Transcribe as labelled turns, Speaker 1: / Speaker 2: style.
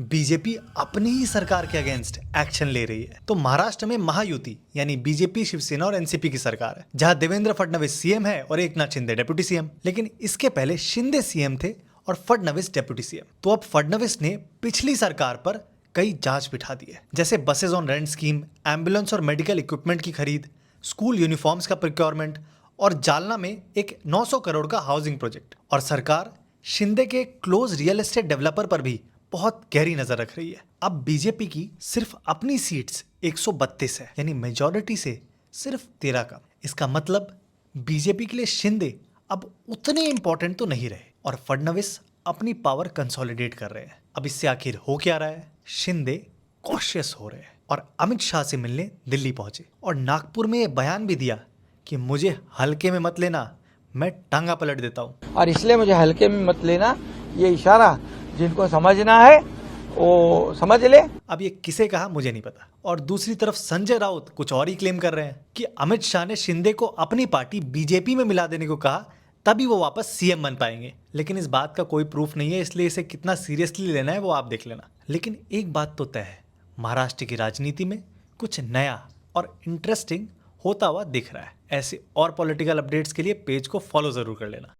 Speaker 1: BJP अपनी ही सरकार के अगेंस्ट एक्शन ले रही है। तो महाराष्ट्र में महायुति यानी बीजेपी, शिवसेना और एनसीपी की सरकार है, जहां देवेंद्र फडणवीस सीएम है और एकनाथ शिंदे डेप्यूटी सीएम। लेकिन इसके पहले शिंदे सीएम थे और फडणवीस डेप्यूटी सीएम। तो अब फडणवीस ने पिछली सरकार पर कई जांच बिठा दी है, जैसे buses on rent scheme, ambulance और मेडिकल इक्विपमेंट की खरीद, स्कूल यूनिफॉर्म्स का प्रोक्योरमेंट और जालना में एक 900 करोड़ का हाउसिंग प्रोजेक्ट। और सरकार शिंदे के क्लोज रियल एस्टेट डेवलपर पर भी बहुत गहरी नजर रख रही है। अब बीजेपी की सिर्फ अपनी सीट्स 132 है, यानी मेजॉरिटी से सिर्फ 13 कम। इसका मतलब बीजेपी के लिए शिंदे अब उतने इंपॉर्टेंट तो नहीं रहे और फडणवीस अपनी पावर कंसोलिडेट कर रहे हैं। अब इससे आखिर हो क्या रहा है? शिंदे कॉशियस हो रहे हैं और अमित शाह से मिलने दिल्ली पहुंचे और नागपुर में ये बयान भी दिया कि मुझे हल्के में मत लेना, मैं टांगा पलट देता हूं।
Speaker 2: और इसलिए मुझे हल्के में मत लेना, ये इशारा जिनको समझना है वो समझ ले।
Speaker 1: अब ये किसे कहा मुझे नहीं पता। और दूसरी तरफ संजय राउत कुछ और ही क्लेम कर रहे हैं कि अमित शाह ने शिंदे को अपनी पार्टी बीजेपी में मिला देने को कहा, तभी वो वापस सीएम बन पाएंगे। लेकिन इस बात का कोई प्रूफ नहीं है, इसलिए इसे कितना सीरियसली लेना है वो आप देख लेना। लेकिन एक बात तो तय है, महाराष्ट्र की राजनीति में कुछ नया और इंटरेस्टिंग होता हुआ दिख रहा है। ऐसे और पॉलिटिकल अपडेट्स के लिए पेज को फॉलो जरूर कर लेना।